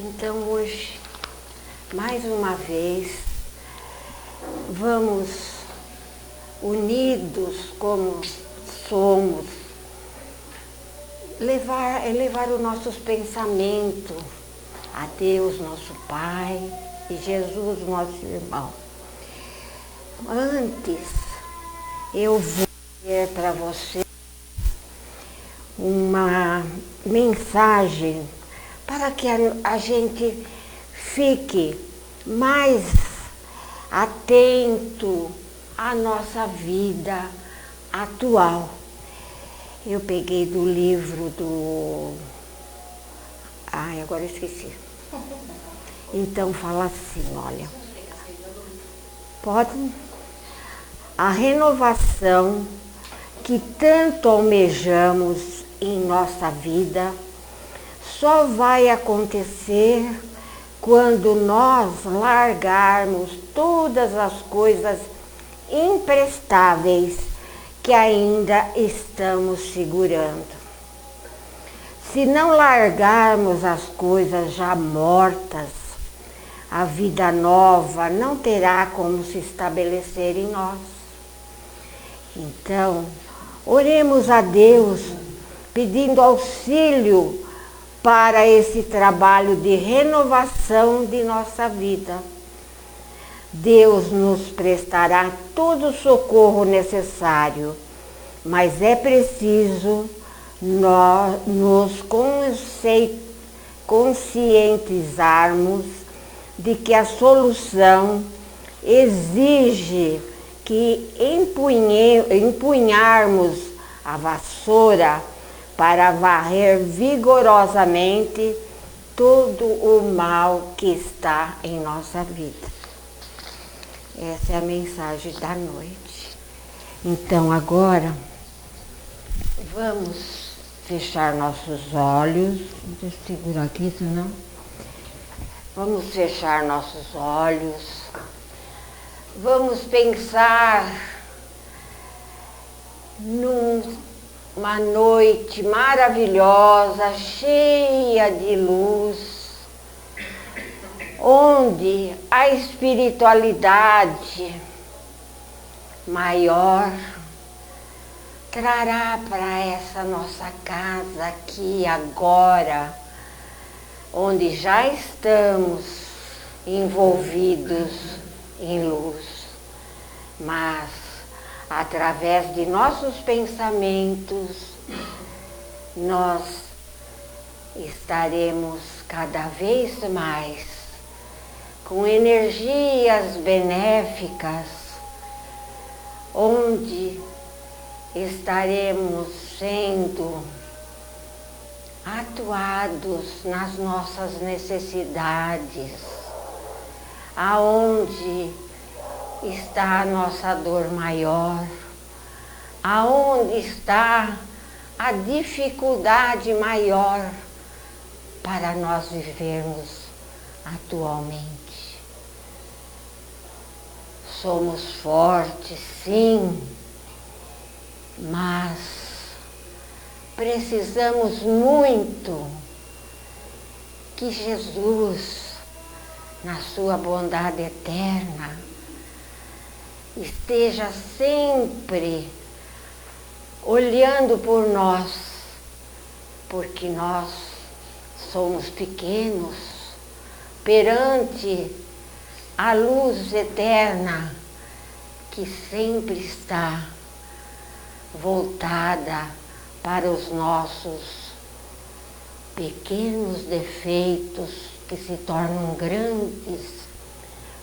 Então hoje, mais uma vez, vamos unidos como somos, elevar os nossos pensamentos a Deus, nosso Pai, e Jesus, nosso irmão. Antes, eu vou ler para você uma mensagem para que a gente fique mais atento à nossa vida atual. Eu peguei do livro do... Ai, agora eu esqueci. Então fala assim, olha. Pode? A renovação que tanto almejamos em nossa vida só vai acontecer quando nós largarmos todas as coisas imprestáveis que ainda estamos segurando. Se não largarmos as coisas já mortas, a vida nova não terá como se estabelecer em nós. Então, oremos a Deus pedindo auxílio para esse trabalho de renovação de nossa vida. Deus nos prestará todo o socorro necessário, mas é preciso nós nos conscientizarmos de que a solução exige que empunharmos a vassoura para varrer vigorosamente todo o mal que está em nossa vida. Essa é a mensagem da noite. Então agora, vamos fechar nossos olhos. Deixa eu segurar aqui, senão... Vamos fechar nossos olhos. Vamos pensar numa noite maravilhosa, cheia de luz, onde a espiritualidade maior trará para essa nossa casa aqui agora, onde já estamos envolvidos em luz, mas através de nossos pensamentos nós estaremos cada vez mais com energias benéficas, onde estaremos sendo atuados nas nossas necessidades, aonde está a nossa dor maior, aonde está a dificuldade maior para nós vivermos atualmente. Somos fortes, sim, mas precisamos muito que Jesus, na sua bondade eterna, esteja sempre olhando por nós, porque nós somos pequenos perante a luz eterna que sempre está voltada para os nossos pequenos defeitos que se tornam grandes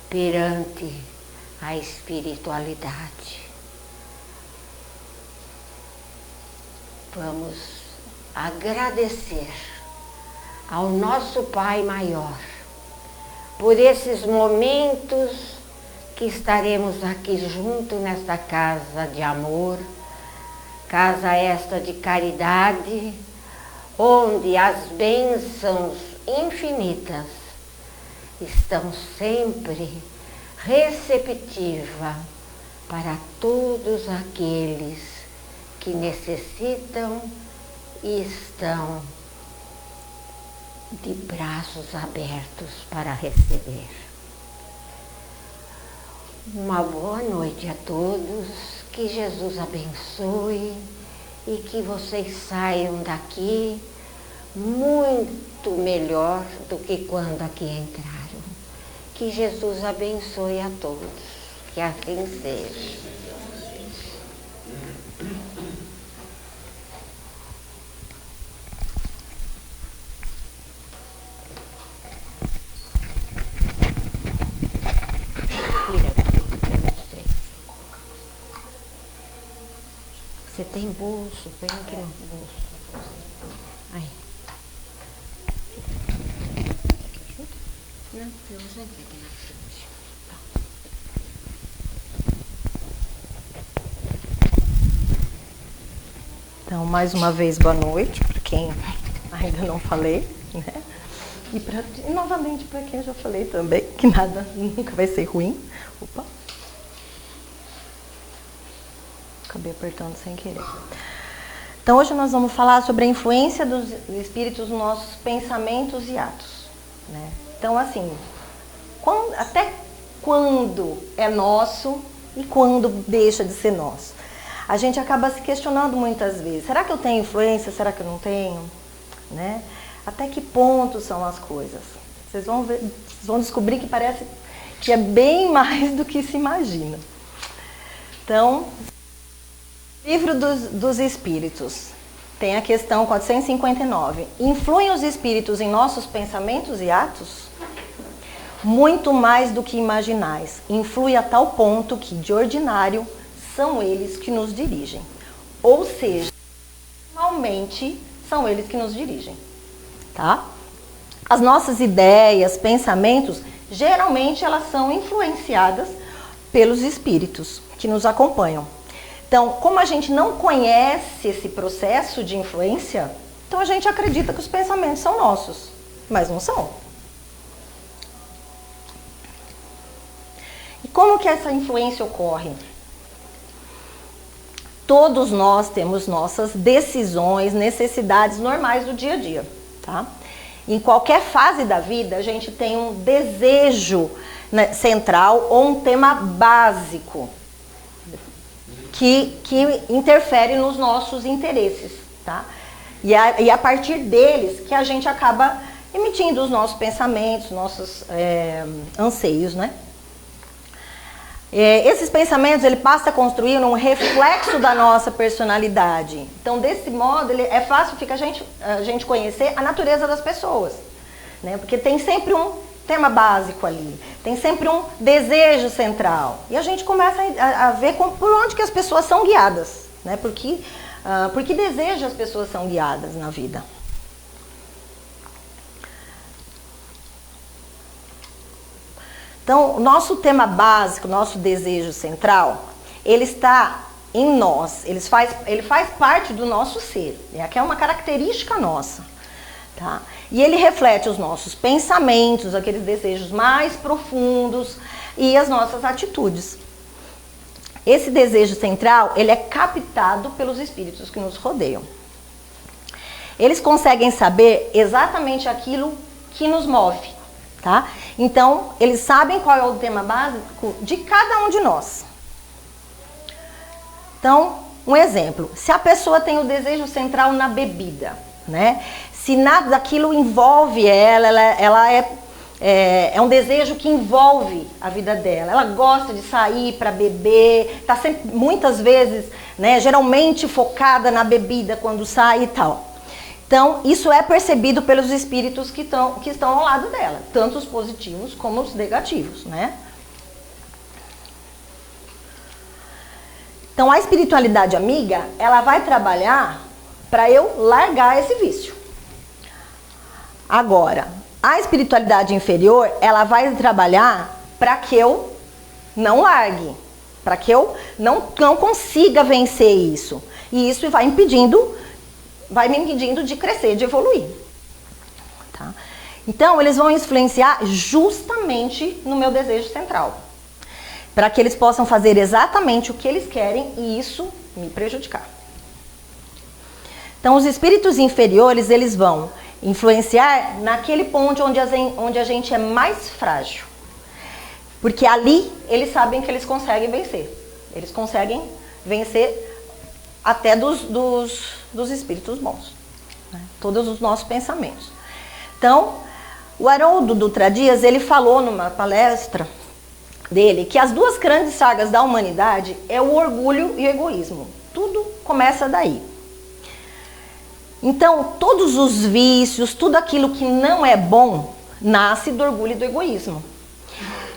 perante a espiritualidade. Vamos agradecer ao nosso Pai Maior por esses momentos que estaremos aqui junto nesta casa de amor, casa esta de caridade, onde as bênçãos infinitas estão sempre receptivas para todos aqueles que necessitam e estão de braços abertos para receber. Uma boa noite a todos, que Jesus abençoe e que vocês saiam daqui muito melhor do que quando aqui entraram. Que Jesus abençoe a todos, que assim seja. Você tem bolso? Põe aqui no bolso. Aí. Não, eu uso aqui na frente. Então, mais uma vez, boa noite, para quem ainda não falei, né? E novamente para quem já falei também, que nada nunca vai ser ruim. Opa! Acabei apertando sem querer. Então, hoje nós vamos falar sobre a influência dos espíritos nos nossos pensamentos e atos, né? Então, assim, até quando é nosso e quando deixa de ser nosso? A gente acaba se questionando muitas vezes. Será que eu tenho influência? Será que eu não tenho? Né? Até que ponto são as coisas? Vocês vão ver, vocês vão descobrir que parece que é bem mais do que se imagina. Então, Livro dos Espíritos, tem a questão 459. Influem os espíritos em nossos pensamentos e atos? Muito mais do que imaginais. Influi a tal ponto que, de ordinário, são eles que nos dirigem. Ou seja, normalmente são eles que nos dirigem. Tá? As nossas ideias, pensamentos, geralmente elas são influenciadas pelos espíritos que nos acompanham. Então, como a gente não conhece esse processo de influência, então a gente acredita que os pensamentos são nossos, mas não são. E como que essa influência ocorre? Todos nós temos nossas decisões, necessidades normais do dia a dia, tá? Em qualquer fase da vida, a gente tem um desejo, né, central ou um tema básico que interfere nos nossos interesses, tá? E a partir deles que a gente acaba emitindo os nossos pensamentos, nossos anseios, né? Esses pensamentos, ele passa a construir um reflexo da nossa personalidade. Então, desse modo, é fácil fica a gente conhecer a natureza das pessoas, né? Porque tem sempre um tema básico ali, tem sempre um desejo central. E a gente começa a ver por onde que as pessoas são guiadas, né? Por que desejo as pessoas são guiadas na vida. Então, o nosso tema básico, nosso desejo central, ele está em nós, ele faz parte do nosso ser, que é uma característica nossa, tá? E ele reflete os nossos pensamentos, aqueles desejos mais profundos e as nossas atitudes. Esse desejo central, ele é captado pelos espíritos que nos rodeiam. Eles conseguem saber exatamente aquilo que nos move. Tá? Então, eles sabem qual é o tema básico de cada um de nós. Então, um exemplo. Se a pessoa tem o desejo central na bebida, né? Se nada daquilo envolve ela é um desejo que envolve a vida dela. Ela gosta de sair para beber, está sempre, muitas vezes, né, geralmente focada na bebida quando sai e tal. Então, isso é percebido pelos espíritos que estão ao lado dela, tanto os positivos como os negativos, né? Então, a espiritualidade amiga, ela vai trabalhar para eu largar esse vício. Agora, a espiritualidade inferior, ela vai trabalhar para que eu não largue, para que eu não consiga vencer isso. E isso vai me impedindo de crescer, de evoluir. Tá? Então, eles vão influenciar justamente no meu desejo central, para que eles possam fazer exatamente o que eles querem e isso me prejudicar. Então, os espíritos inferiores, eles vão Influenciar naquele ponto onde a gente é mais frágil. Porque ali eles sabem que eles conseguem vencer. Eles conseguem vencer até dos espíritos bons. Né? Todos os nossos pensamentos. Então, o Haroldo Dutra Dias, ele falou numa palestra dele que as duas grandes sagas da humanidade é o orgulho e o egoísmo. Tudo começa daí. Então, todos os vícios, tudo aquilo que não é bom, nasce do orgulho e do egoísmo.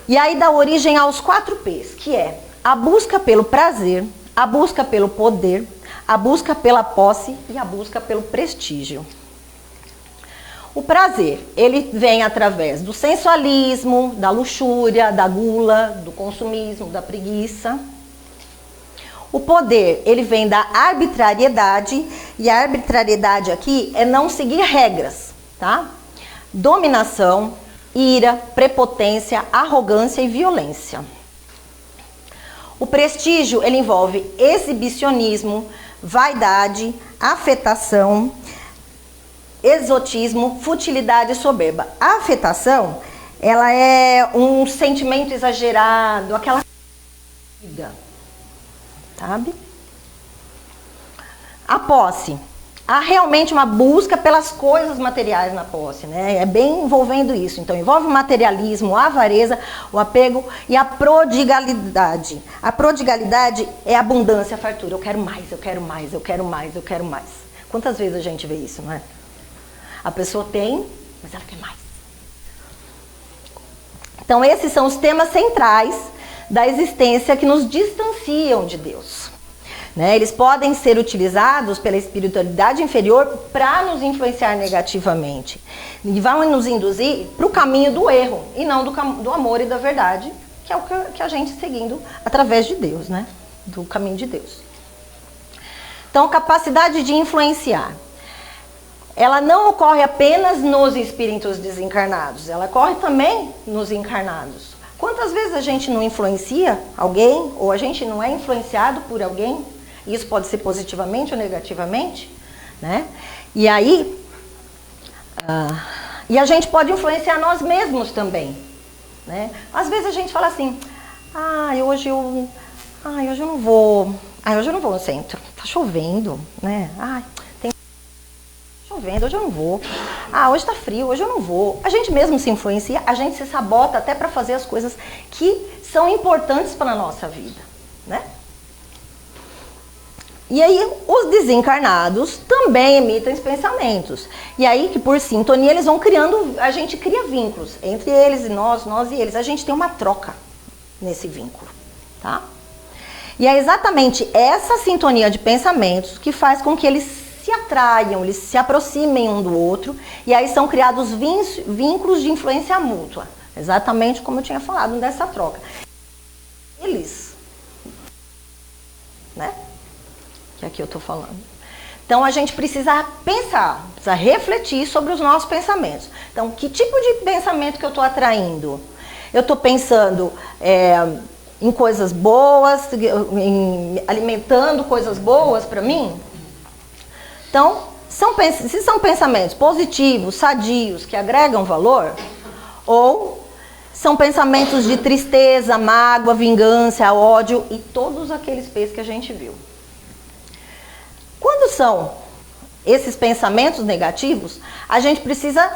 E aí dá origem aos 4 P's, que é a busca pelo prazer, a busca pelo poder, a busca pela posse e a busca pelo prestígio. O prazer, ele vem através do sensualismo, da luxúria, da gula, do consumismo, da preguiça. O poder, ele vem da arbitrariedade, e a arbitrariedade aqui é não seguir regras, tá? Dominação, ira, prepotência, arrogância e violência. O prestígio, ele envolve exibicionismo, vaidade, afetação, exotismo, futilidade e soberba. A afetação, ela é um sentimento exagerado, aquela vida, sabe? A posse. Há realmente uma busca pelas coisas materiais na posse, né? É bem envolvendo isso. Então, envolve o materialismo, a avareza, o apego e a prodigalidade. A prodigalidade é a abundância, a fartura. Eu quero mais, eu quero mais, eu quero mais, eu quero mais. Quantas vezes a gente vê isso, não é? A pessoa tem, mas ela quer mais. Então, esses são os temas centrais da existência que nos distanciam de Deus. Né? Eles podem ser utilizados pela espiritualidade inferior para nos influenciar negativamente. E vão nos induzir para o caminho do erro e não do amor e da verdade, que é o que a gente seguindo através de Deus, né? Do caminho de Deus. Então, capacidade de influenciar. Ela não ocorre apenas nos espíritos desencarnados, ela ocorre também nos encarnados. Quantas vezes a gente não influencia alguém, ou a gente não é influenciado por alguém? Isso pode ser positivamente ou negativamente, né? E aí, e a gente pode influenciar nós mesmos também, né? Às vezes a gente fala assim, hoje eu não vou no centro, tá chovendo, né? Chovendo, hoje eu não vou. Hoje tá frio, hoje eu não vou. A gente mesmo se influencia, a gente se sabota até para fazer as coisas que são importantes para a nossa vida, né? E aí, os desencarnados também emitem pensamentos. E aí, que por sintonia, eles vão criando, a gente cria vínculos entre eles e nós e eles. A gente tem uma troca nesse vínculo, tá? E é exatamente essa sintonia de pensamentos que faz com que eles se atraiam, eles se aproximem um do outro, e aí são criados vínculos de influência mútua. Exatamente como eu tinha falado dessa troca. Eles, né? Que aqui eu estou falando. Então, a gente precisa pensar, precisa refletir sobre os nossos pensamentos. Então, que tipo de pensamento que eu estou atraindo? Eu estou pensando em coisas boas, alimentando coisas boas para mim? Então, se são pensamentos positivos, sadios, que agregam valor, ou são pensamentos de tristeza, mágoa, vingança, ódio e todos aqueles P's que a gente viu. Quando são esses pensamentos negativos, a gente precisa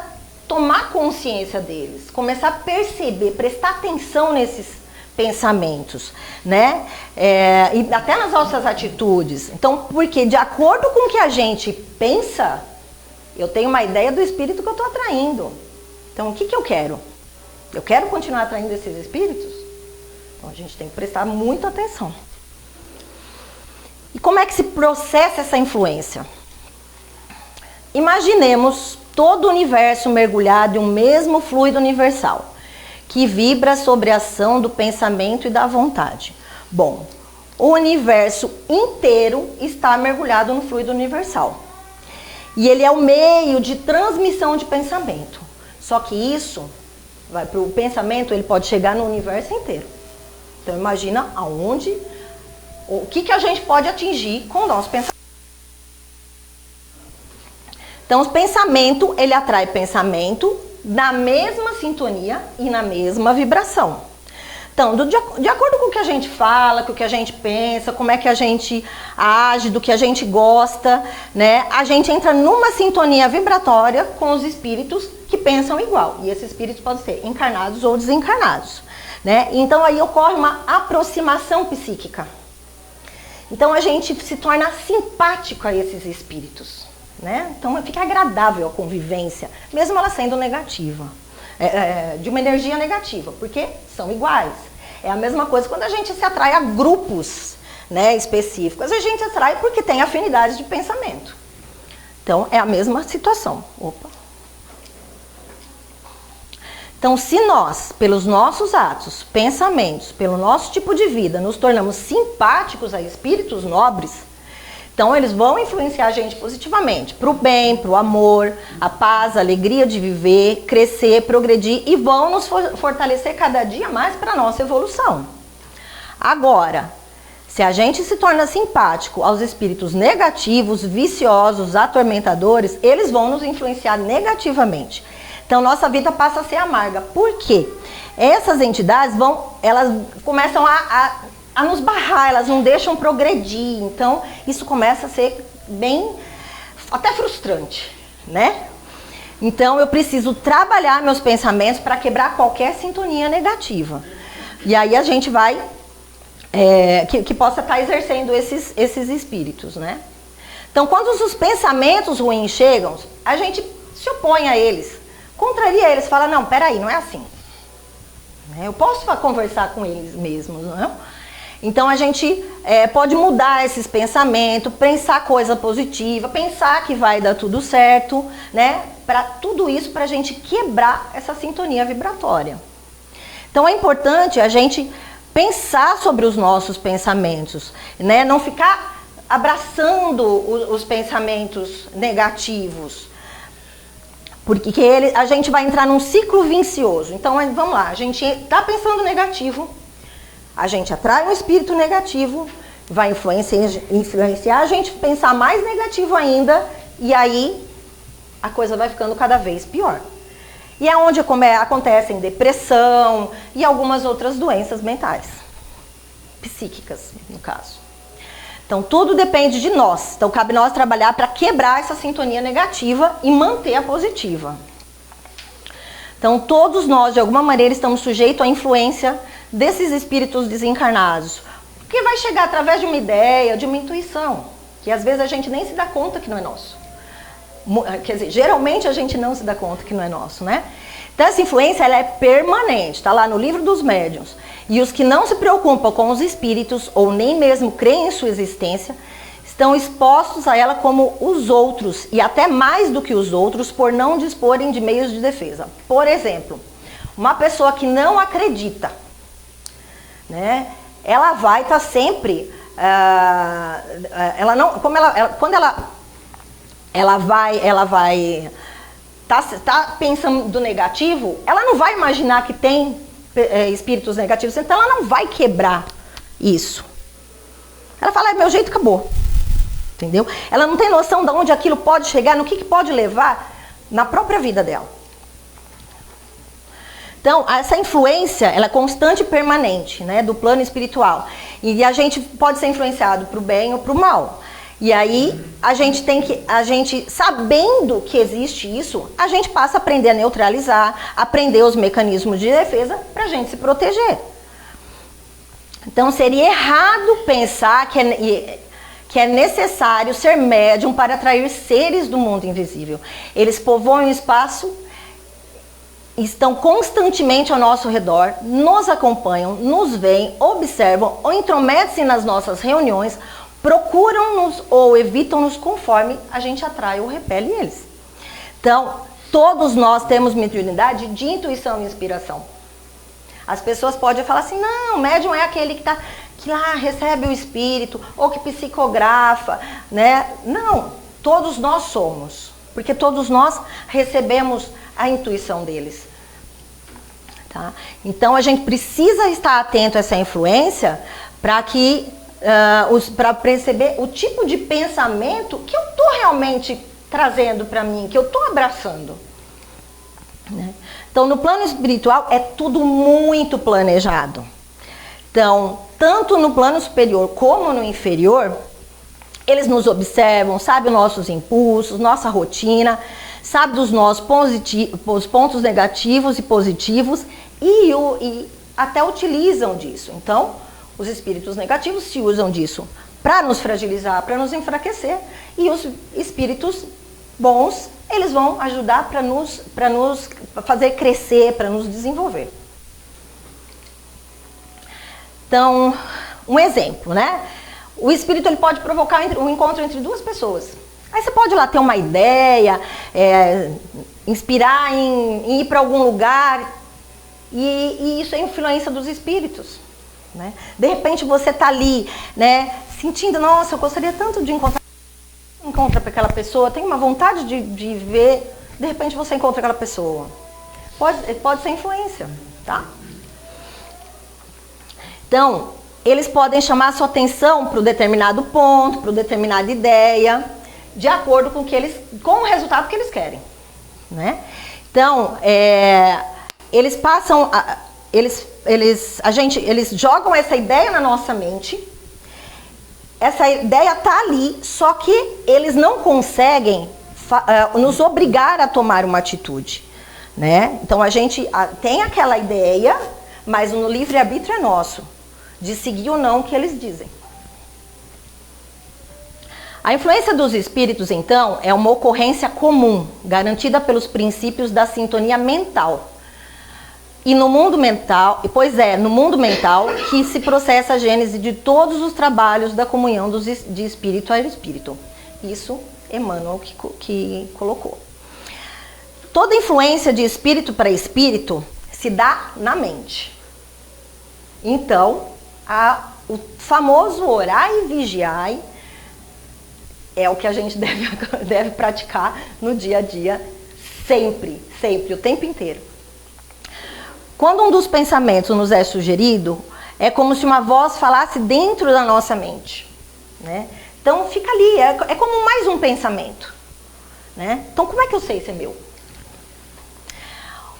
tomar consciência deles, começar a perceber, prestar atenção nesses pensamentos, né? E até nas nossas atitudes. Então, porque de acordo com o que a gente pensa, eu tenho uma ideia do espírito que eu estou atraindo. Então, o que eu quero? Eu quero continuar atraindo esses espíritos? Então, a gente tem que prestar muita atenção. E como é que se processa essa influência? Imaginemos todo o universo mergulhado em um mesmo fluido universal, que vibra sobre a ação do pensamento e da vontade. Bom, o universo inteiro está mergulhado no fluido universal. E ele é o meio de transmissão de pensamento. Só que isso, vai para o pensamento, ele pode chegar no universo inteiro. Então imagina o que a gente pode atingir com o nosso pensamento. Então, o pensamento, ele atrai pensamento na mesma sintonia e na mesma vibração. Então, de acordo com o que a gente fala, com o que a gente pensa, como é que a gente age, do que a gente gosta, né? A gente entra numa sintonia vibratória com os espíritos que pensam igual. E esses espíritos podem ser encarnados ou desencarnados, né? Então, aí ocorre uma aproximação psíquica. Então, a gente se torna simpático a esses espíritos, né? Então, fica agradável a convivência, mesmo ela sendo negativa. De uma energia negativa, porque são iguais. É a mesma coisa quando a gente se atrai a grupos, né, específicos. A gente atrai porque tem afinidades de pensamento. Então, é a mesma situação. Opa. Então, se nós, pelos nossos atos, pensamentos, pelo nosso tipo de vida, nos tornamos simpáticos a espíritos nobres, então, eles vão influenciar a gente positivamente, para o bem, para o amor, a paz, a alegria de viver, crescer, progredir e vão nos fortalecer cada dia mais para a nossa evolução. Agora, se a gente se torna simpático aos espíritos negativos, viciosos, atormentadores, eles vão nos influenciar negativamente. Então, nossa vida passa a ser amarga. Por quê? Essas entidades elas começam a nos barrar, elas não deixam progredir. Então, isso começa a ser bem, até frustrante, né? Então, eu preciso trabalhar meus pensamentos para quebrar qualquer sintonia negativa. E aí a gente vai, que possa estar exercendo esses espíritos, né? Então, quando os pensamentos ruins chegam, a gente se opõe a eles, contraria eles, fala, não, peraí, não é assim. Eu posso conversar com eles mesmos, não é? Então, a gente pode mudar esses pensamentos, pensar coisa positiva, pensar que vai dar tudo certo, né? Para tudo isso, para a gente quebrar essa sintonia vibratória. Então, é importante a gente pensar sobre os nossos pensamentos, né? Não ficar abraçando os pensamentos negativos, porque a gente vai entrar num ciclo vicioso. Então, vamos lá, a gente está pensando negativo, a gente atrai um espírito negativo, vai influenciar a gente pensar mais negativo ainda, e aí a coisa vai ficando cada vez pior. E é onde acontecem depressão e algumas outras doenças mentais, psíquicas, no caso. Então, tudo depende de nós. Então, cabe nós trabalhar para quebrar essa sintonia negativa e manter a positiva. Então, todos nós, de alguma maneira, estamos sujeitos à influência desses espíritos desencarnados. Que vai chegar através de uma ideia, de uma intuição, que às vezes a gente nem se dá conta que não é nosso. Quer dizer, geralmente a gente não se dá conta que não é nosso, né? Então, essa influência, ela é permanente, está lá no livro dos médiuns. E os que não se preocupam com os espíritos, ou nem mesmo creem em sua existência, estão expostos a ela como os outros, e até mais do que os outros, por não disporem de meios de defesa. Por exemplo, uma pessoa que não acredita, né? Ela vai estar sempre, quando ela vai tá pensando do negativo, ela não vai imaginar que tem espíritos negativos, então ela não vai quebrar isso. Ela fala, é meu jeito, acabou. Entendeu? Ela não tem noção de onde aquilo pode chegar, no que pode levar na própria vida dela. Então, essa influência, ela é constante e permanente, né, do plano espiritual. E a gente pode ser influenciado para o bem ou para o mal. E aí, a gente, sabendo que existe isso, a gente passa a aprender a neutralizar, aprender os mecanismos de defesa para a gente se proteger. Então, seria errado pensar que é necessário ser médium para atrair seres do mundo invisível. Eles povoam o espaço, estão constantemente ao nosso redor, nos acompanham, nos veem, observam ou intrometem-se nas nossas reuniões, procuram-nos ou evitam-nos conforme a gente atrai ou repele eles. Então, todos nós temos mediunidade de intuição e inspiração. As pessoas podem falar assim, não, médium é aquele que lá recebe o espírito, ou que psicografa, né? Não, todos nós somos, porque todos nós recebemos a intuição deles. Tá? Então, a gente precisa estar atento a essa influência para perceber o tipo de pensamento que eu estou realmente trazendo para mim, que eu estou abraçando. Né? Então, no plano espiritual é tudo muito planejado. Então, tanto no plano superior como no inferior, eles nos observam, sabem os nossos impulsos, nossa rotina, sabem dos nossos pontos negativos e positivos e até utilizam disso. Então, os espíritos negativos se usam disso para nos fragilizar, para nos enfraquecer, e os espíritos bons, eles vão ajudar para nos fazer crescer, para nos desenvolver. Então, um exemplo, né? O espírito ele pode provocar um encontro entre duas pessoas. Aí você pode ir lá ter uma ideia, inspirar em ir para algum lugar, e isso é influência dos espíritos. Né? De repente você está ali, né, sentindo, nossa, eu gostaria tanto de encontrar com aquela pessoa, tem uma vontade de ver, de repente você encontra aquela pessoa. Pode ser influência, tá? Então, eles podem chamar a sua atenção para um determinado ponto, para uma determinada ideia, de acordo com o resultado que eles querem, né? Então, eles passam, eles jogam essa ideia na nossa mente. Essa ideia está ali, só que eles não conseguem nos obrigar a tomar uma atitude, né? Então a gente tem aquela ideia, mas o livre-arbítrio é nosso, de seguir ou não o que eles dizem. A influência dos espíritos, então, é uma ocorrência comum, garantida pelos princípios da sintonia mental. E no mundo mental, no mundo mental que se processa a gênese de todos os trabalhos da comunhão de espírito a espírito. Isso Emmanuel que colocou. Toda influência de espírito para espírito se dá na mente. Então, o famoso orai e vigiai é o que a gente deve praticar no dia a dia, sempre, o tempo inteiro. Quando um dos pensamentos nos é sugerido, é como se uma voz falasse dentro da nossa mente, né? Então fica ali, é como mais um pensamento, né? Então como é que eu sei se é meu?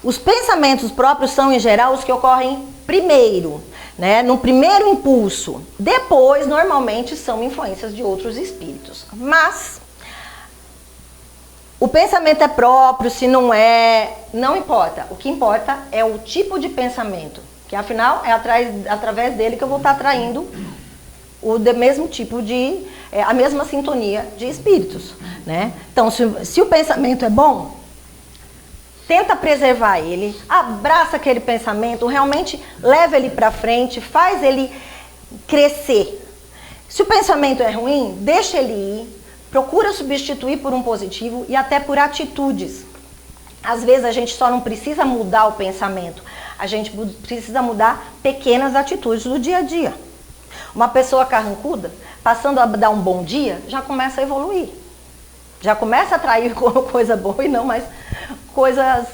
Os pensamentos próprios são, em geral, os que ocorrem primeiro, né? No primeiro impulso. Depois, normalmente, são influências de outros espíritos. Mas o pensamento é próprio, se não é, não importa. O que importa é o tipo de pensamento, que afinal é através dele que eu vou estar atraindo o mesmo tipo de, a mesma sintonia de espíritos, né? Então, se o pensamento é bom, tenta preservar ele, abraça aquele pensamento, realmente leva ele para frente, faz ele crescer. Se o pensamento é ruim, deixa ele ir. Procura substituir por um positivo e até por atitudes. Às vezes a gente só não precisa mudar o pensamento, a gente precisa mudar pequenas atitudes do dia a dia. Uma pessoa carrancuda, passando a dar um bom dia, já começa a evoluir. Já começa a atrair coisa boa e não mais coisas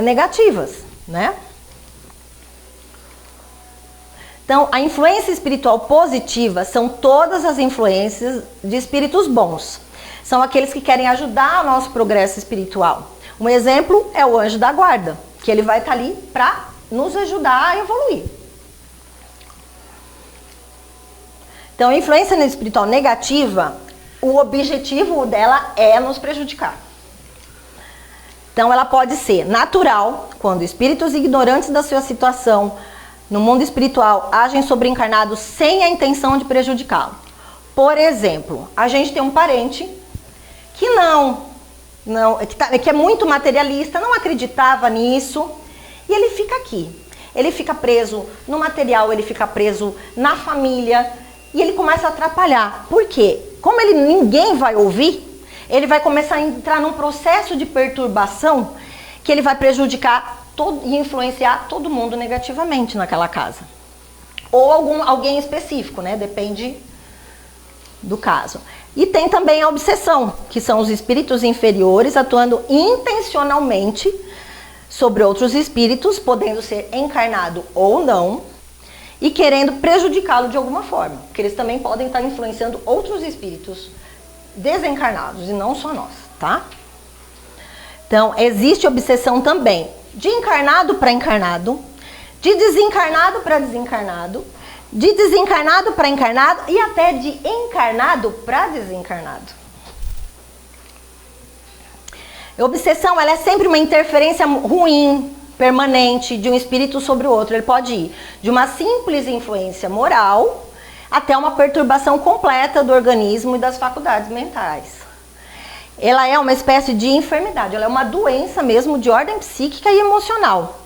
negativas, né? Então, a influência espiritual positiva são todas as influências de espíritos bons. São aqueles que querem ajudar o nosso progresso espiritual. Um exemplo é o anjo da guarda, que ele vai estar ali para nos ajudar a evoluir. Então, a influência espiritual negativa, o objetivo dela é nos prejudicar. Então, ela pode ser natural, quando espíritos ignorantes da sua situação no mundo espiritual agem sobre encarnados sem a intenção de prejudicá-lo. Por exemplo, a gente tem um parente que que é muito materialista, não acreditava nisso, e ele fica aqui. Ele fica preso no material, ele fica preso na família, e ele começa a atrapalhar. Por quê? Como ninguém vai ouvir, ele vai começar a entrar num processo de perturbação que ele vai prejudicar e influenciar todo mundo negativamente naquela casa. Ou alguém específico, né? Depende do caso. E tem também a obsessão, que são os espíritos inferiores atuando intencionalmente sobre outros espíritos, podendo ser encarnado ou não, e querendo prejudicá-lo de alguma forma. Porque eles também podem estar influenciando outros espíritos desencarnados e não só nós. tá? Então, existe obsessão também de encarnado para encarnado, de desencarnado para desencarnado, de desencarnado para encarnado e até de encarnado para desencarnado. A obsessão, ela é sempre uma interferência ruim, permanente, de um espírito sobre o outro. Ele pode ir de uma simples influência moral até uma perturbação completa do organismo e das faculdades mentais. Ela é uma espécie de enfermidade, ela é uma doença mesmo de ordem psíquica e emocional.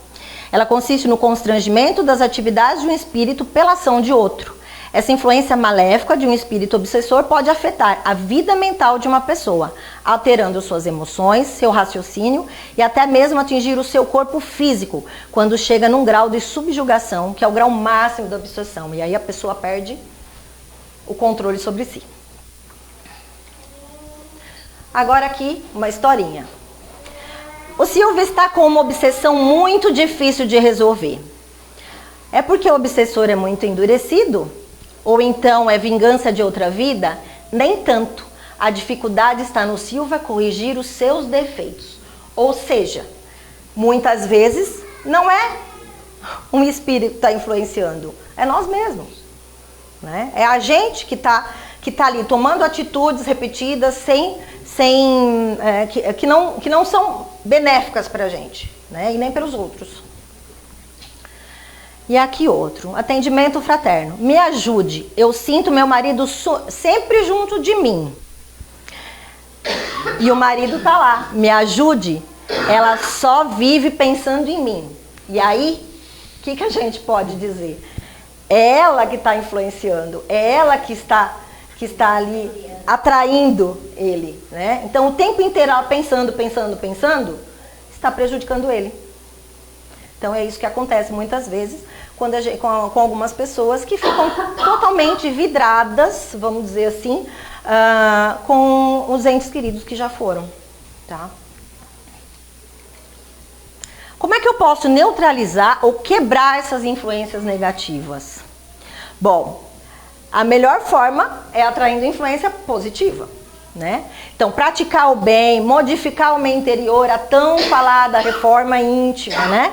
Ela consiste no constrangimento das atividades de um espírito pela ação de outro. Essa influência maléfica de um espírito obsessor pode afetar a vida mental de uma pessoa, alterando suas emoções, seu raciocínio e até mesmo atingir o seu corpo físico, quando chega num grau de subjugação, que é o grau máximo da obsessão. E aí a pessoa perde o controle sobre si. Agora aqui, uma historinha. O Silvio está com uma obsessão muito difícil de resolver. É porque o obsessor é muito endurecido? Ou então é vingança de outra vida? Nem tanto. A dificuldade está no Silvio a corrigir os seus defeitos. Ou seja, muitas vezes não é um espírito que está influenciando, é nós mesmos. Né? É a gente que tá ali tomando atitudes repetidas que não são benéficas para a gente, né? E nem pelos outros. E aqui outro, atendimento fraterno. Me ajude, eu sinto meu marido sempre junto de mim. E o marido tá lá, me ajude, ela só vive pensando em mim. E aí, o que a gente pode dizer? É ela que está influenciando, é ela que está ali atraindo ele, né? Então, o tempo inteiro ela pensando, está prejudicando ele. Então, é isso que acontece muitas vezes com algumas pessoas que ficam totalmente vidradas, vamos dizer assim, com os entes queridos que já foram, tá? Como é que eu posso neutralizar ou quebrar essas influências negativas? Bom, a melhor forma é atraindo influência positiva, né? Então, praticar o bem, modificar o meu interior, a tão falada reforma íntima, né?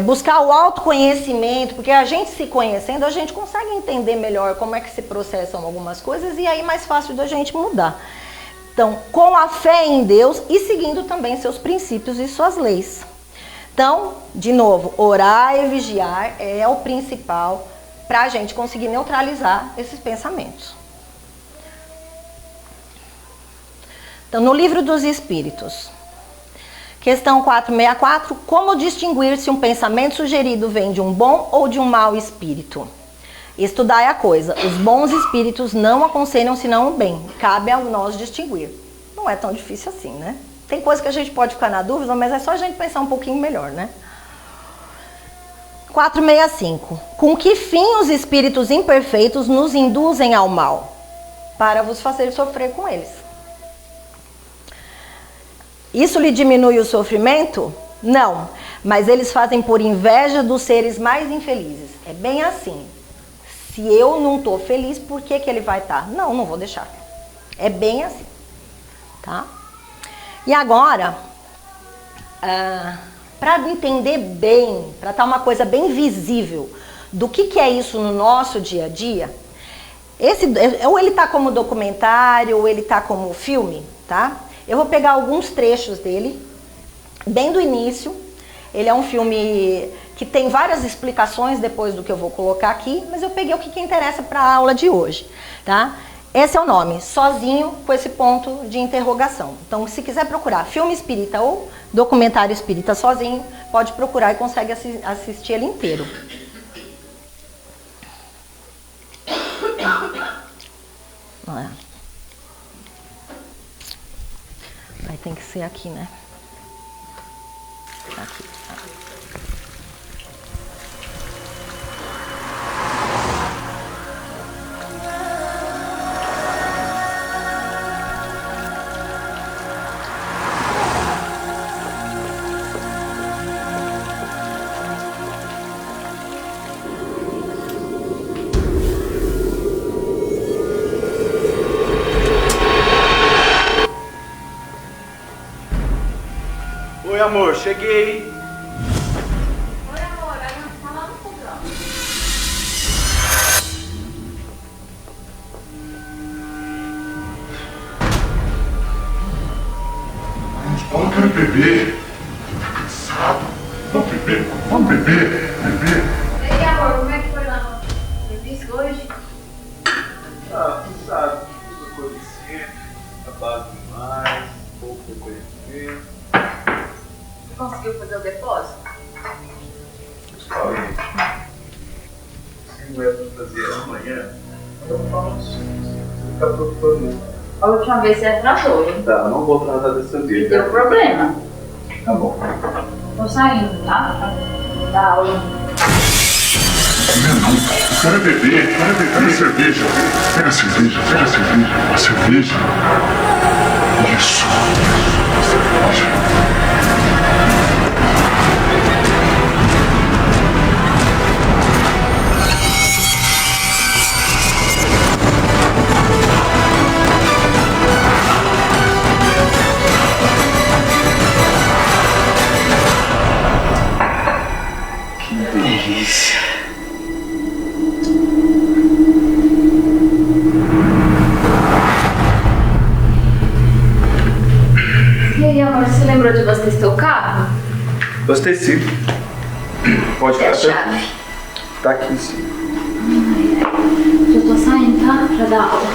Buscar o autoconhecimento, porque a gente se conhecendo, a gente consegue entender melhor como é que se processam algumas coisas e aí é mais fácil da gente mudar. Então, com a fé em Deus e seguindo também seus princípios e suas leis. Então, de novo, orar e vigiar é o principal para a gente conseguir neutralizar esses pensamentos. Então, no Livro dos Espíritos, questão 464, como distinguir se um pensamento sugerido vem de um bom ou de um mau espírito? Estudai a coisa, os bons espíritos não aconselham senão o bem, cabe a nós distinguir. Não é tão difícil assim, né? Tem coisa que a gente pode ficar na dúvida, mas é só a gente pensar um pouquinho melhor, né? 465. Com que fim os espíritos imperfeitos nos induzem ao mal? Para vos fazer sofrer com eles. Isso lhe diminui o sofrimento? Não, mas eles fazem por inveja dos seres mais infelizes. É bem assim. Se eu não estou feliz, por que ele vai estar? Não vou deixar. É bem assim, tá? E agora, para entender bem, para estar uma coisa bem visível do que é isso no nosso dia a dia, ou ele está como documentário, ou ele está como filme, tá? Eu vou pegar alguns trechos dele, bem do início. Ele é um filme que tem várias explicações depois do que eu vou colocar aqui, mas eu peguei o que interessa para a aula de hoje, tá? Esse é o nome, Sozinho, com esse ponto de interrogação. Então, se quiser procurar filme espírita ou documentário espírita sozinho, pode procurar e consegue assistir ele inteiro. Aí tem que ser aqui, né? Aqui. Oi, amor, cheguei. Oi, amor, a gente tá lá no fogão. Eu quero beber. Tô cansado. Vamos beber, vamos beber, beber. E aí, amor, como é que foi lá no serviço hoje? Ah, tu sabe, tudo acontecendo, trabalho demais, pouco reconhecimento. Você conseguiu fazer o depósito? Falei. Se não é pra fazer amanhã, eu falo assim. Você não tá preocupando, não. A última vez você atrasou, hein? Tá, não vou atrasar dessa vez. Deu problema. Tá bom. Tô saindo, tá? Da aula. Não, eu quero beber, Pega a cerveja. Pega a cerveja, pega a cerveja. A cerveja. Isso. A cerveja. Delícia. E aí, amor, você lembrou de abastecer o carro? Abasteci. Pode E a ficar. chave? Tá aqui em cima. Já tô saindo, tá? Pra dar aula.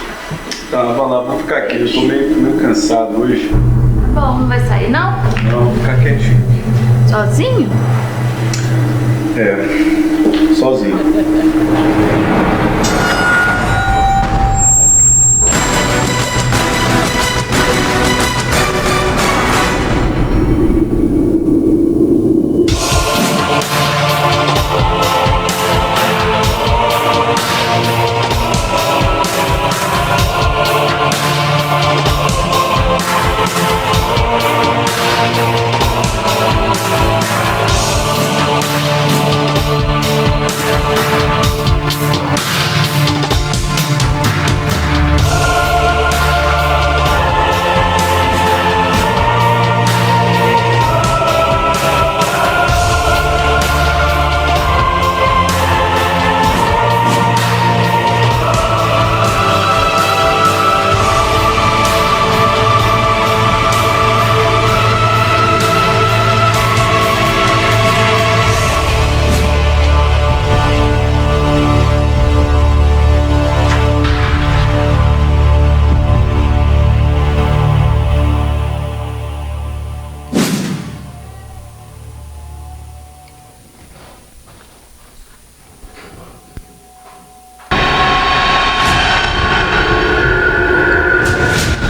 Tá, vai lá, vou ficar aqui. Eu tô meio cansado hoje. Bom, não vai sair, não? Não, vou ficar quietinho. Sozinho? É, sozinho.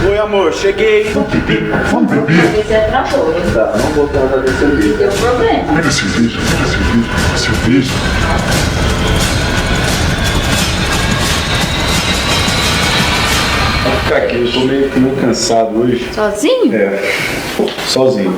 Oi, amor, cheguei. Vamos beber. Você atrasou, hein? Tá, não vou atrasar dessa vez. Deu problema. Pega a cerveja, a cerveja. Vou ficar aqui, eu tô meio cansado hoje. Sozinho? É, sozinho.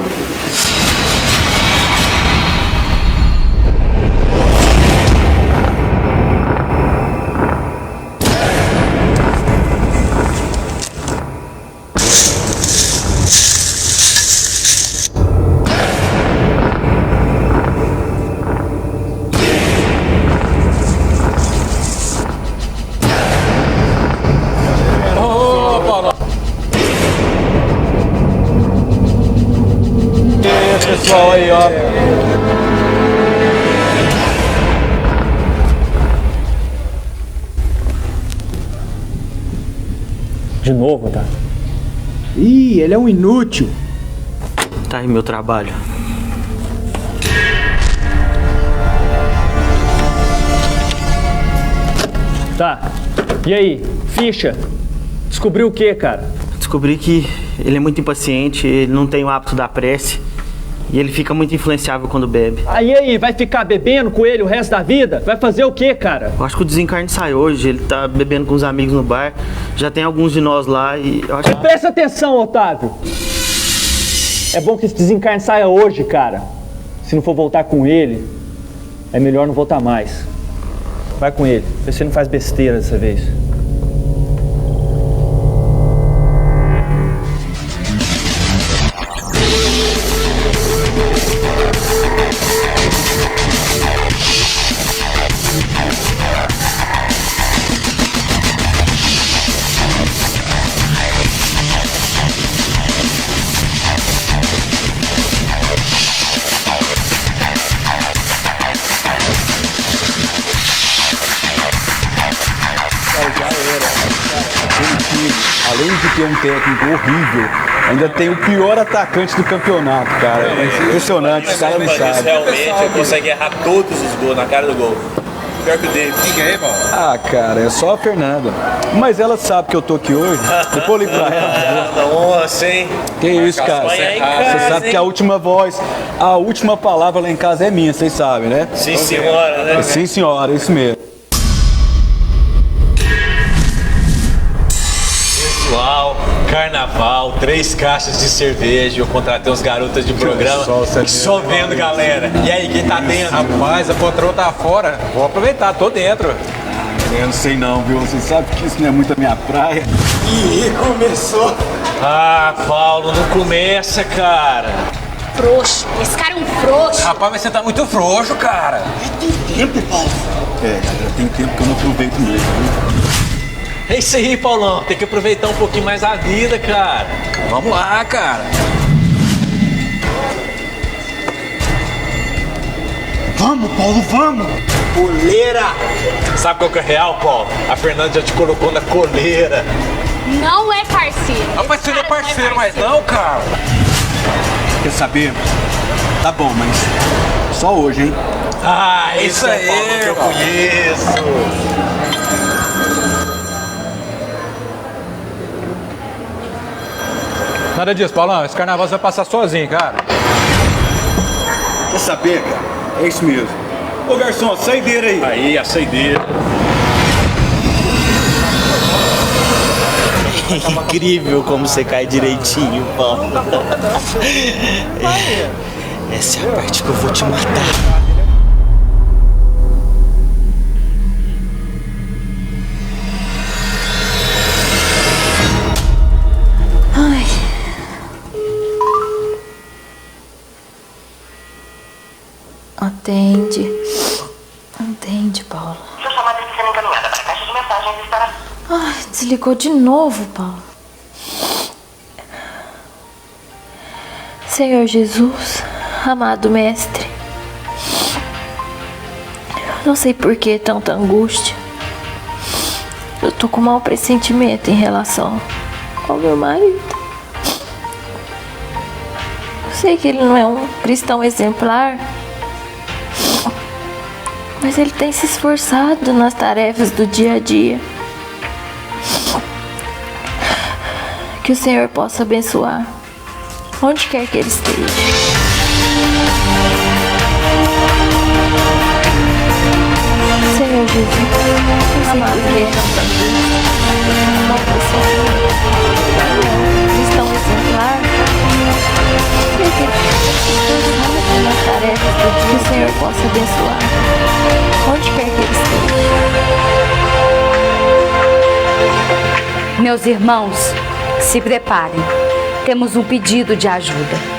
Pessoal aí, ó. De novo, tá? Ih, ele é um inútil. Tá aí meu trabalho. Tá. E aí, ficha? Descobriu o que, cara? Descobri que ele é muito impaciente, ele não tem o hábito da prece e ele fica muito influenciável quando bebe. Aí, vai ficar bebendo com ele o resto da vida? Vai fazer o que, cara? Eu acho que o desencarne sai hoje, ele tá bebendo com os amigos no bar. Já tem alguns de nós lá e eu acho que... Presta atenção, Otávio. É bom que esse desencarne saia hoje, cara. Se não for voltar com ele, é melhor não voltar mais. Vai com ele, vê se ele não faz besteira dessa vez. ter um técnico horrível, ainda tem o pior atacante do campeonato, cara. É impressionante, esse cara não sabe. Realmente consegue errar todos os gols na cara do gol. Pior que o David. Quem é aí, Paulo? Ah, cara, é só a Fernanda. Mas ela sabe que eu tô aqui hoje. Depois eu ligo pra ela. Nossa, hein? Que isso, cara. Você sabe que a última voz, a última palavra lá em casa é minha, vocês sabem, né? Sim, senhora, né? Sim, senhora, isso mesmo. Pessoal, carnaval, 3 caixas de cerveja. Eu contratei uns garotas de programa só vendo, galera. E aí, quem tá dentro? Rapaz, a patroa tá fora. Vou aproveitar, tô dentro. Eu não sei não, viu? Você sabe que isso não é muito a minha praia. Ih, começou. Ah, Paulo, não começa, cara. Frouxo. Esse cara é um frouxo. Rapaz, mas você tá muito frouxo, cara. Tem tempo, Paulo. É, cara, tem tempo que eu não aproveito mesmo, viu? É isso aí, Paulão. Tem que aproveitar um pouquinho mais a vida, cara. Vamos lá, cara. Vamos, Paulo, vamos! Coleira! Sabe qual que é real, Paulo? A Fernanda já te colocou na coleira. Não é parceiro. Ah, mas você não é parceiro mais não, cara. Quer saber? Tá bom, mas só hoje, hein? Ah, isso aí, Paulo, que eu conheço. Nada disso, Paulão. Esse carnaval você vai passar sozinho, cara. Quer saber, cara? É isso mesmo. Ô, garçom, a saideira aí. Aí, a saideira. Incrível como você cai direitinho, Paulo. Essa é a parte que eu vou te matar. Ai. Atende. Atende, Paulo. Sua chamada está sendo encaminhada para a caixa de mensagens e estará... Ai, desligou de novo, Paulo. Senhor Jesus, amado Mestre, não sei por que tanta angústia. Eu tô com um mau pressentimento em relação ao meu marido. Eu sei que ele não é um cristão exemplar, mas ele tem se esforçado nas tarefas do dia a dia. Que o Senhor possa abençoar onde quer que ele esteja. Senhor Jesus, amado cristão exemplar, nas tarefas do dia, que o Senhor possa abençoar onde quer que ele esteja. Meus irmãos, se preparem. Temos um pedido de ajuda.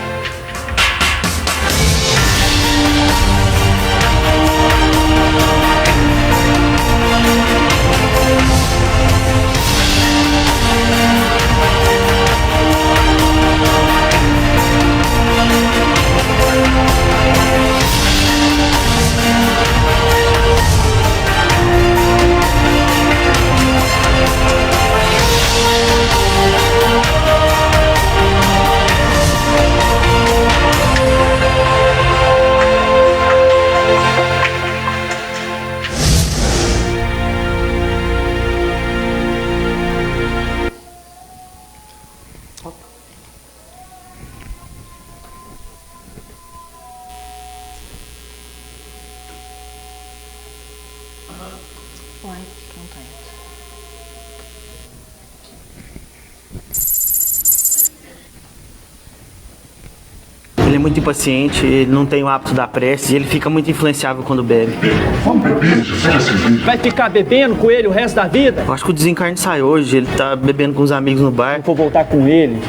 Ele é muito impaciente, ele não tem o hábito da prece e ele fica muito influenciável quando bebe. Vamos beber, José, cerveja. Vai ficar bebendo com ele o resto da vida? Eu acho que o desencarne sai hoje, ele tá bebendo com os amigos no bar. Se for voltar com ele,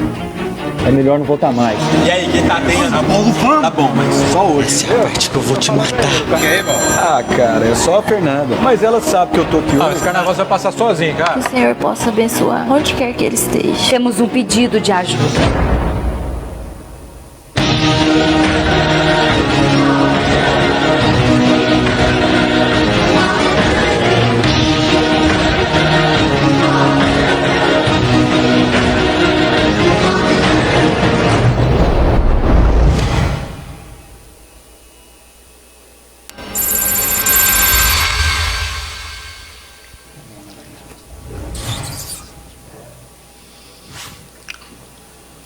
é melhor não voltar mais. E aí, quem tá dentro? Paulo, vamos! Tá bom, mas só hoje. Essa é a parte que eu vou te matar. Quem é aí, Paulo? Ah, cara, é só a Fernanda. Mas ela sabe que eu tô aqui Ah, hoje. esse carnaval você vai passar sozinho, cara. Que o Senhor possa abençoar onde quer que ele esteja. Temos um pedido de ajuda.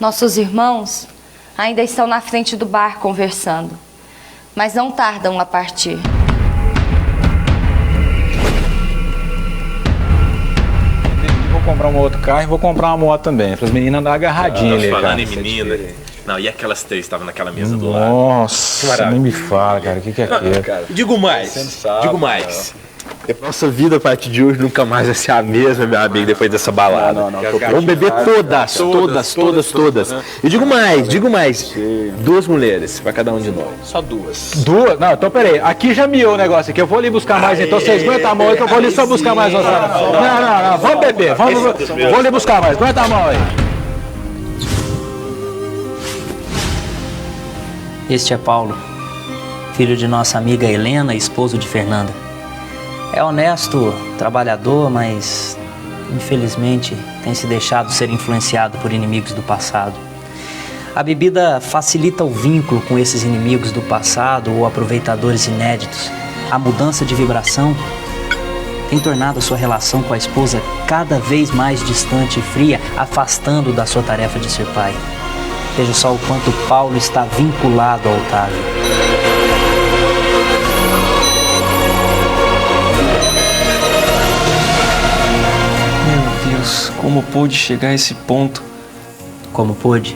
Nossos irmãos ainda estão na frente do bar conversando, mas não tardam a partir. Vou comprar um outro carro e vou comprar uma moto também, para as meninas andar agarradinhas ali, cara. Falando em menina, não, e aquelas três que estavam naquela mesa do lado? Nossa, nem me fala, cara, o que é aquilo? Cara, digo mais, digo mais. Nossa vida a partir de hoje nunca mais vai ser a mesma, meu amigo, depois dessa balada. Vamos beber todas. E digo mais, 2 mulheres pra cada um de nós. Só 2. 2? Não, então peraí, aqui já miou o negócio aqui, eu vou ali buscar mais, então vocês aguentam a mão aí que eu vou ali só buscar mais. Não, vamos beber, vou ali buscar mais, aguenta a mão aí. Este é Paulo, filho de nossa amiga Helena e esposo de Fernanda. É honesto, trabalhador, mas infelizmente tem se deixado ser influenciado por inimigos do passado. A bebida facilita o vínculo com esses inimigos do passado ou aproveitadores inéditos. A mudança de vibração tem tornado a sua relação com a esposa cada vez mais distante e fria, afastando da sua tarefa de ser pai. Veja só o quanto Paulo está vinculado ao Otávio. Como pôde chegar a esse ponto? Como pôde?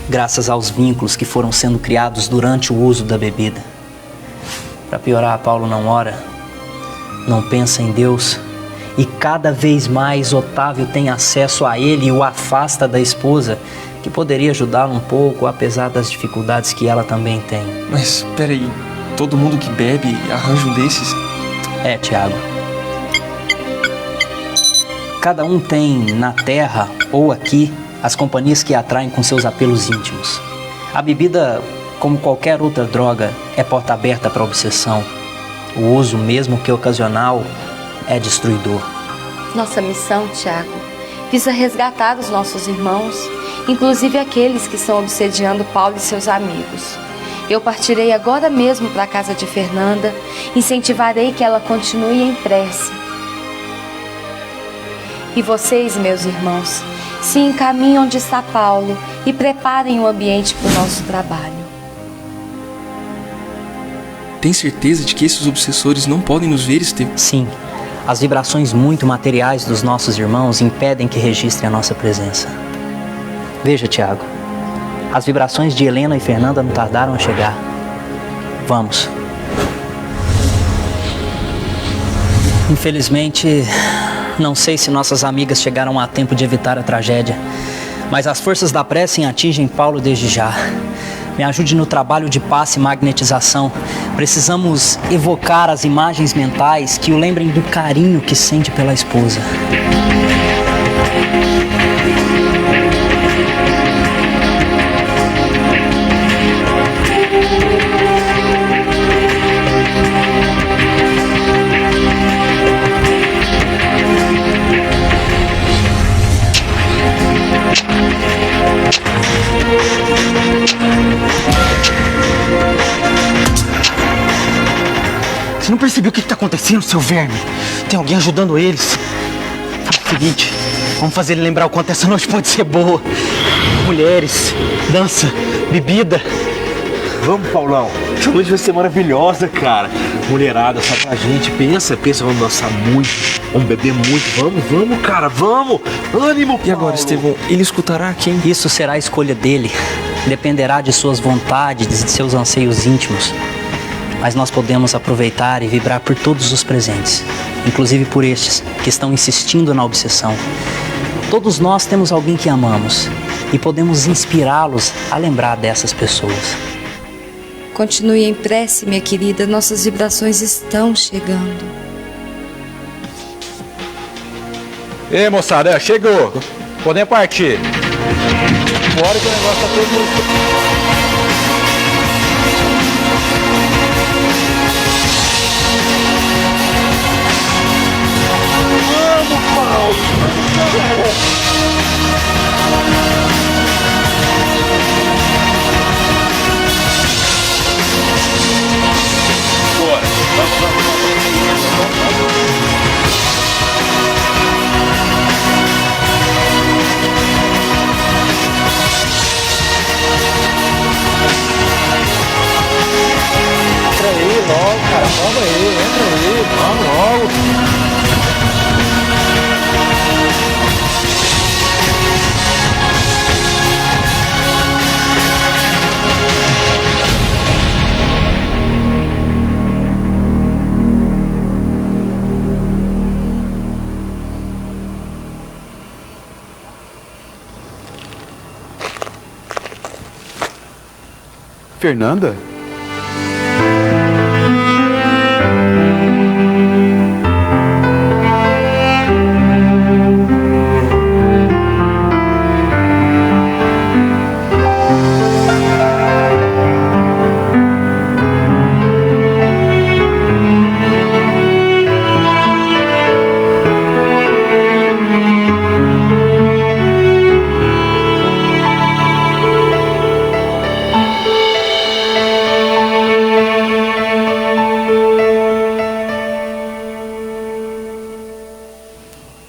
Graças aos vínculos que foram sendo criados durante o uso da bebida. Para piorar, Paulo não ora, não pensa em Deus e cada vez mais Otávio tem acesso a ele e o afasta da esposa, que poderia ajudá-lo um pouco, apesar das dificuldades que ela também tem. Mas, peraí, todo mundo que bebe arranja um desses? É, Tiago. Cada um tem, na terra ou aqui, as companhias que atraem com seus apelos íntimos. A bebida, como qualquer outra droga, é porta aberta para a obsessão. O uso, mesmo que ocasional, é destruidor. Nossa missão, Tiago, visa resgatar os nossos irmãos, inclusive aqueles que estão obsediando Paulo e seus amigos. Eu partirei agora mesmo para a casa de Fernanda, incentivarei que ela continue em prece. E vocês, meus irmãos, se encaminhem onde está Paulo e preparem o ambiente para o nosso trabalho. Tem certeza de que esses obsessores não podem nos ver, Estevão? Sim. As vibrações muito materiais dos nossos irmãos impedem que registrem a nossa presença. Veja, Tiago, as vibrações de Helena e Fernanda não tardaram a chegar. Vamos. Infelizmente, não sei se nossas amigas chegaram a tempo de evitar a tragédia, mas as forças da prece atingem Paulo desde já. Me ajude no trabalho de passe e magnetização. Precisamos evocar as imagens mentais que o lembrem do carinho que sente pela esposa. Você não percebeu o que está acontecendo, seu verme? Tem alguém ajudando eles. Faz o seguinte, vamos fazer ele lembrar o quanto essa noite pode ser boa. Mulheres, dança, bebida. Vamos, Paulão. Essa noite vai ser maravilhosa, cara. Mulherada, só pra gente. Pensa, vamos dançar muito, vamos beber muito. Vamos, cara, vamos. Ânimo, Paulo. E agora, Estevão, ele escutará quem? Isso será a escolha dele. Dependerá de suas vontades e de seus anseios íntimos. Mas nós podemos aproveitar e vibrar por todos os presentes, inclusive por estes que estão insistindo na obsessão. Todos nós temos alguém que amamos e podemos inspirá-los a lembrar dessas pessoas. Continue em prece, minha querida, nossas vibrações estão chegando. Ei, moçada, chegou. Podem partir. Bora que o negócio tá todo mundo... Vamos aí, entra aí, vamos logo. Fernanda?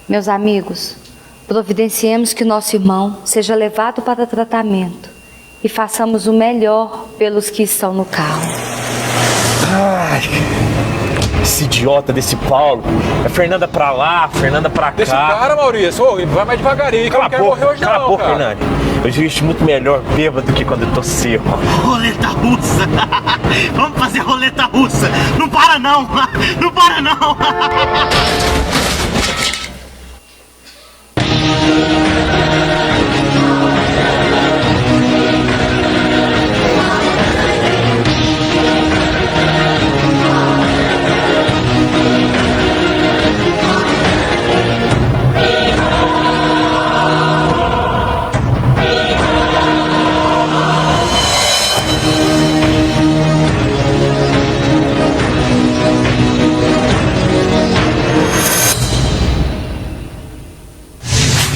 Meus amigos, providenciemos que nosso irmão seja levado para tratamento e façamos o melhor pelos que estão no carro. Ai, esse idiota desse Paulo. É Fernanda pra lá, Fernanda pra cá. Deixa o cara, Maurício. Ô, vai mais devagarinho, que eu não quero morrer hoje cala não, a boca, cara. Fernanda. Eu dirijo muito melhor bêbado do que quando eu tô seco. Roleta russa! Vamos fazer roleta russa! Não para não! Não para não!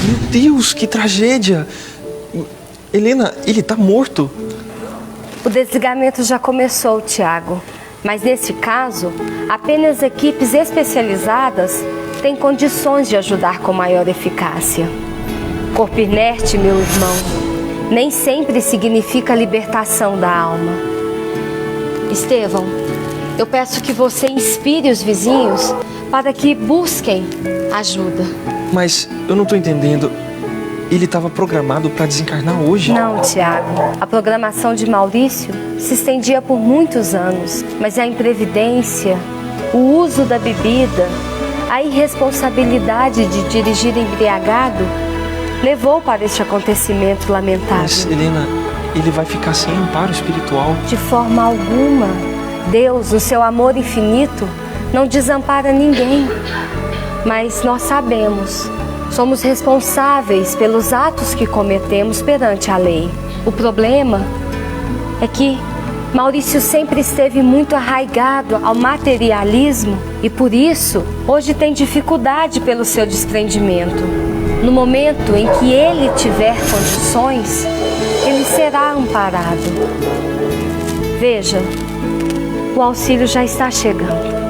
Meu Deus, que tragédia! Helena, ele tá morto. O desligamento já começou, Tiago. Mas nesse caso, apenas equipes especializadas têm condições de ajudar com maior eficácia. Corpo inerte, meu irmão, nem sempre significa libertação da alma. Estevão, eu peço que você inspire os vizinhos para que busquem ajuda. Mas eu não tô entendendo. Ele estava programado para desencarnar hoje? Não, Tiago. A programação de Maurício se estendia por muitos anos, mas a imprevidência, o uso da bebida, a irresponsabilidade de dirigir embriagado levou para este acontecimento lamentável. Mas, Helena, ele vai ficar sem amparo espiritual? De forma alguma. Deus, no seu amor infinito, não desampara ninguém. Mas nós sabemos, somos responsáveis pelos atos que cometemos perante a lei. O problema é que Maurício sempre esteve muito arraigado ao materialismo e por isso hoje tem dificuldade pelo seu desprendimento. No momento em que ele tiver condições, ele será amparado. Veja, o auxílio já está chegando.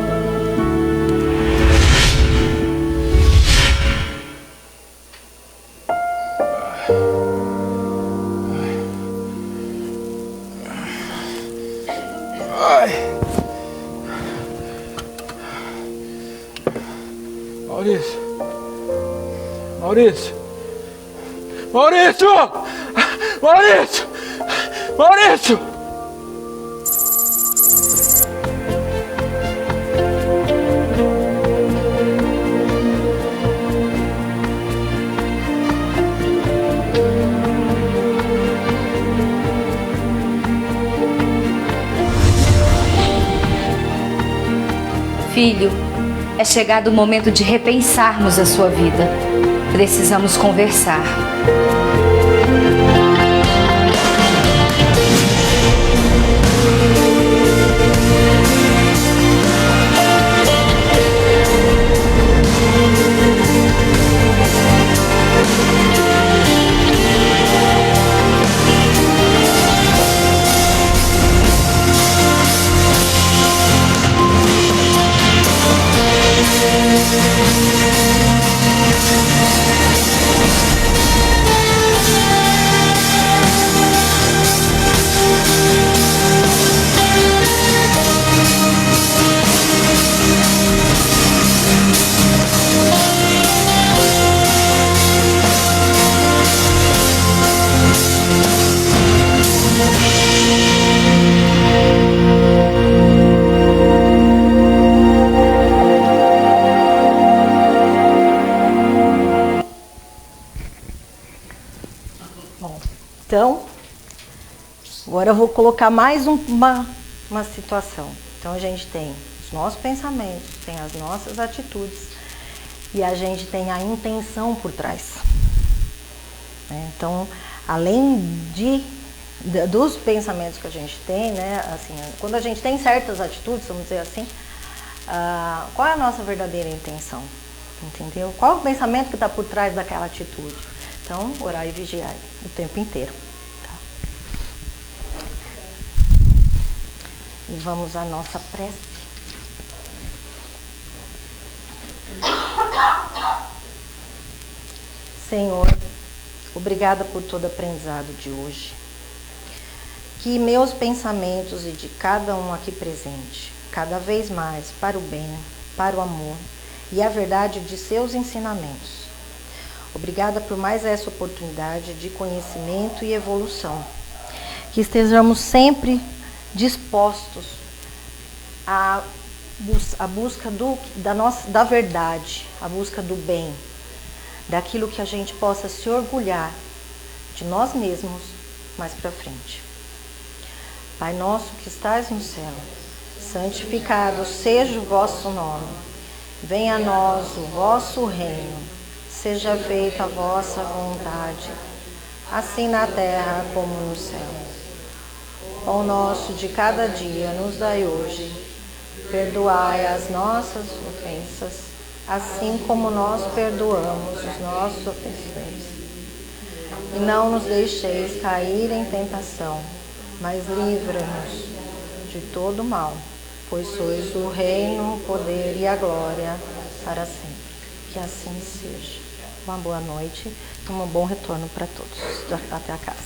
Maurício! Maurício! Maurício! Maurício! Maurício! Filho, é chegado o momento de repensarmos a sua vida. Precisamos conversar. Agora eu vou colocar mais uma situação. Então a gente tem os nossos pensamentos, tem as nossas atitudes e a gente tem a intenção por trás. Então, além dos pensamentos que a gente tem, né, assim, quando a gente tem certas atitudes, vamos dizer assim, qual é a nossa verdadeira intenção? Entendeu? Qual é o pensamento que está por trás daquela atitude? Então, orar e vigiar o tempo inteiro. Tá? E vamos à nossa prece. Senhor, obrigada por todo aprendizado de hoje. Que meus pensamentos e de cada um aqui presente, cada vez mais para o bem, para o amor e a verdade de seus ensinamentos. Obrigada por mais essa oportunidade de conhecimento e evolução. Que estejamos sempre dispostos à busca da verdade, à busca do bem, daquilo que a gente possa se orgulhar de nós mesmos mais para frente. Pai nosso que estás no céu, santificado seja o vosso nome. Venha a nós o vosso reino. Seja feita a vossa vontade, assim na terra como no céu. Pão nosso de cada dia nos dai hoje. Perdoai as nossas ofensas, assim como nós perdoamos os nossos ofensores. E não nos deixeis cair em tentação, mas livra-nos de todo mal, pois sois o reino, o poder e a glória para sempre. Que assim seja. Uma boa noite e um bom retorno para todos. Até a casa.